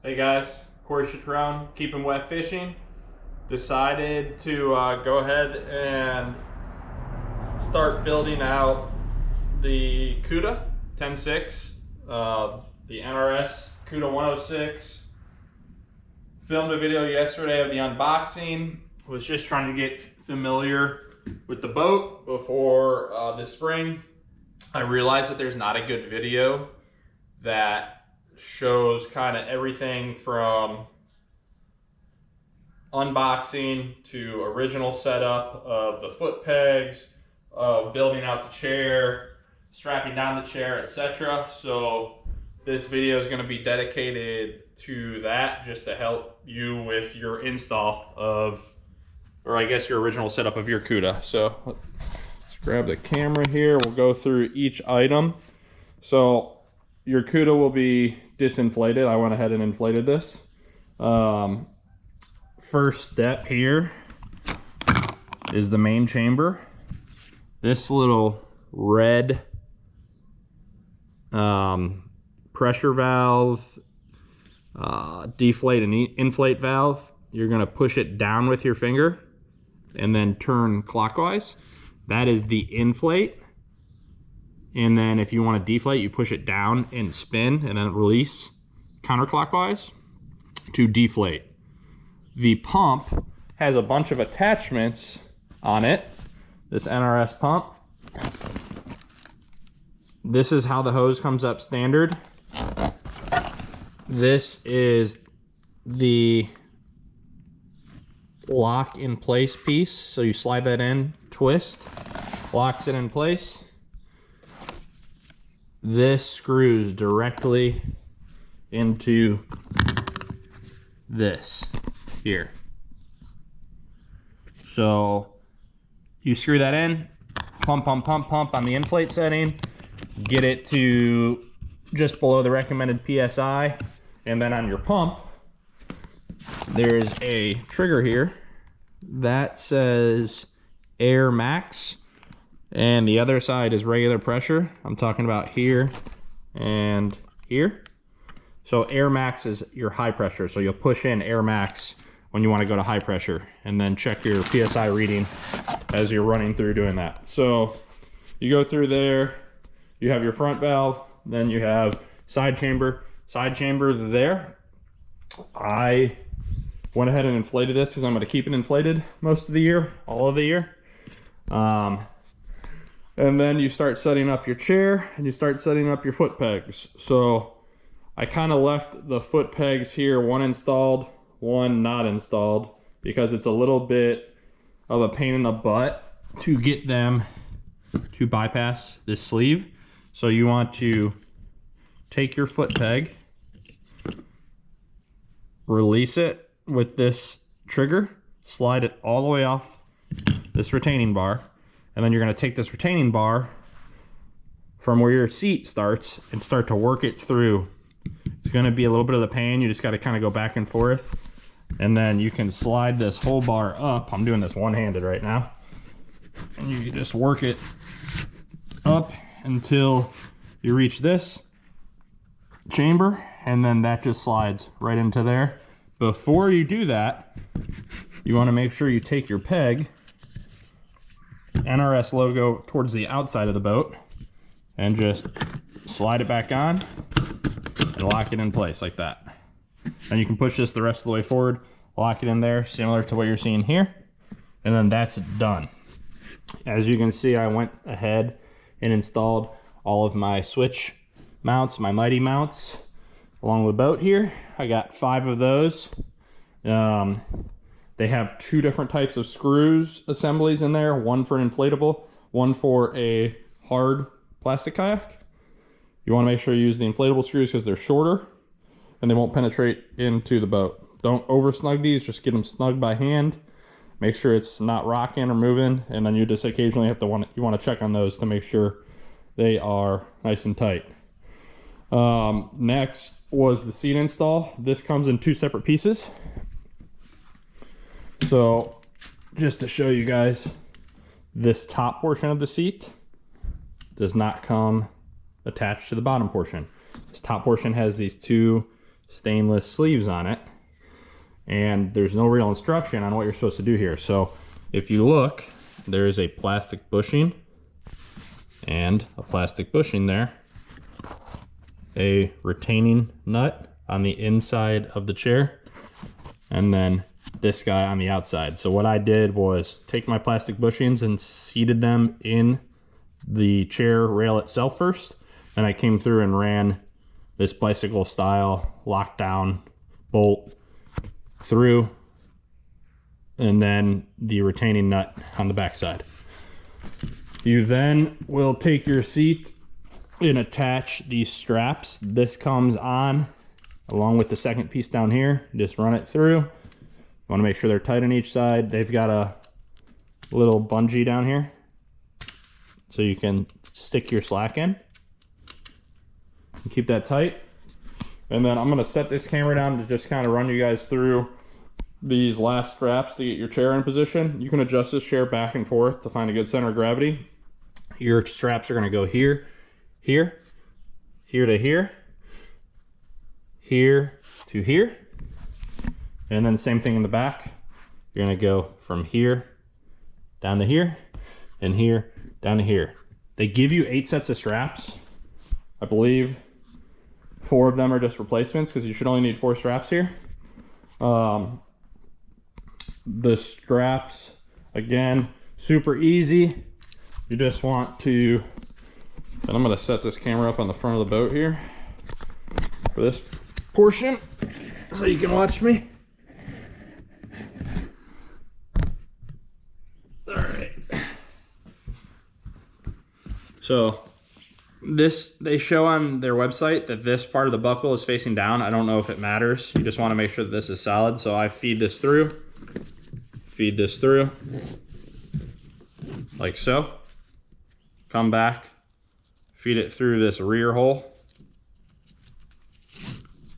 Hey guys, Corey Chatron, Keeping Wet Fishing. Decided to go ahead and start building out the Kuda 10.6, the NRS Kuda 106. Filmed a video yesterday of the unboxing. Was just trying to get familiar with the boat before this spring. I realized that there's not a good video that shows kind of everything from unboxing to original setup of the foot pegs, of building out the chair, strapping down the chair, etc. So this video is going to be dedicated to that, just to help you with your install of, or I guess your original setup of your Kuda. So let's grab the camera here. We'll go through each item. So your Kuda will be disinflated. I went ahead and inflated this. First step here is the main chamber. This little red pressure valve, deflate and inflate valve. You're gonna push it down with your finger and then turn clockwise. That is the inflate. And then if you want to deflate, you push it down and spin and then release counterclockwise to deflate. The pump has a bunch of attachments on it. This NRS pump. This is how the hose comes up standard. This is the lock in place piece. So you slide that in, twist, locks it in place. This screws directly into this here. So you screw that in, pump on the inflate setting, get it to just below the recommended PSI, and then on your pump, there's a trigger here that says Air Max. And the other side is regular pressure. I'm talking about here and here. So Air Max is your high pressure. So you'll push in Air Max when you want to go to high pressure, and then check your PSI reading as you're running through doing that. So you go through there, you have your front valve, then you have side chamber there. I went ahead and inflated this because I'm going to keep it inflated most of the year, all of the year. And then you start setting up your chair and you start setting up your foot pegs. So I kind of left the foot pegs here, one installed, one not installed, because it's a little bit of a pain in the butt to get them to bypass this sleeve. So you want to take your foot peg, release it with this trigger, slide it all the way off this retaining bar. And then you're going to take this retaining bar from where your seat starts and start to work it through. It's going to be a little bit of the pain. You just got to kind of go back and forth. And then you can slide this whole bar up. I'm doing this one-handed right now. And you can just work it up until you reach this chamber. And then that just slides right into there. Before you do that, you want to make sure you take your peg, NRS logo, towards the outside of the boat, and just slide it back on and lock it in place like that. And you can push this the rest of the way forward, lock it in there, similar to what you're seeing here, and then that's done. As you can see, I went ahead and installed all of my switch mounts, my mighty mounts, along the boat here. I got 5 of those. They have 2 different types of screws assemblies in there, one for an inflatable, one for a hard plastic kayak. You want to make sure you use the inflatable screws because they're shorter and they won't penetrate into the boat. Don't over snug these, just get them snug by hand. Make sure it's not rocking or moving, and then you just occasionally have to want to check on those to make sure they are nice and tight. Next was the seat install. This comes in 2 separate pieces. So just to show you guys, this top portion of the seat does not come attached to the bottom portion. This top portion has these 2 stainless sleeves on it, and there's no real instruction on what you're supposed to do here. So if you look, there's a plastic bushing and a plastic bushing there, a retaining nut on the inside of the chair, and then this guy on the outside. So what I did was take my plastic bushings and seated them in the chair rail itself first, and I came through and ran this bicycle style lockdown bolt through, and then the retaining nut on the back side. You then will take your seat and attach these straps. This comes on along with the second piece down here. Just run it through. You want to make sure they're tight on each side. They've got a little bungee down here so you can stick your slack in and keep that tight. And then I'm going to set this camera down to just kind of run you guys through these last straps to get your chair in position. You can adjust this chair back and forth to find a good center of gravity. Your straps are going to go here, here, here to here, here to here, and then the same thing in the back. You're going to go from here down to here, and here down to here. They give you 8 sets of straps. I believe 4 of them are just replacements because you should only need 4 straps here. The straps, again, super easy. You just want to, and I'm going to set this camera up on the front of the boat here for this portion so you can watch me. All right. So this, they show on their website that this part of the buckle is facing down. I don't know if it matters. You just want to make sure that this is solid. So I feed this through like so. Come back, feed it through this rear hole,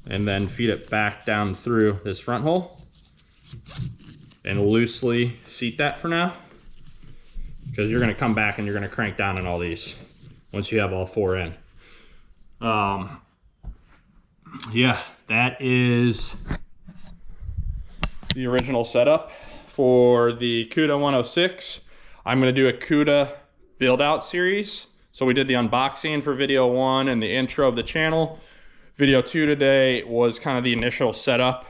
and then feed it back down through this front hole, and loosely seat that for now, because you're going to come back and you're going to crank down on all these once you have all 4 in. Yeah, that is the original setup for the Kuda 106. I'm going to do a Kuda build out series. So we did the unboxing for video 1 and the intro of the channel. Video 2 today was kind of the initial setup,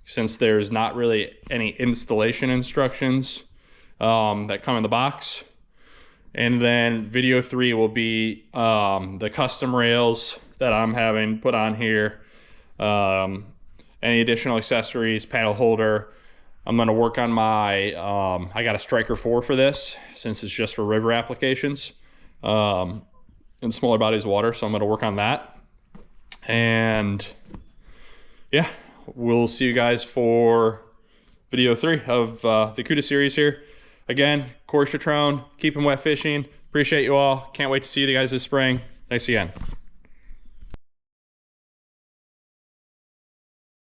since there's not really any installation instructions that come in the box. And then video 3 will be the custom rails that I'm having put on here, any additional accessories, paddle holder. I'm going to work on my, I got a Striker 4 for this, since it's just for river applications and smaller bodies of water. So I'm going to work on that. And yeah, we'll see you guys for video 3 of the Kuda series here. Again, Course your Trone, keep them wet fishing. Appreciate you all. Can't wait to see you guys this spring. Thanks again.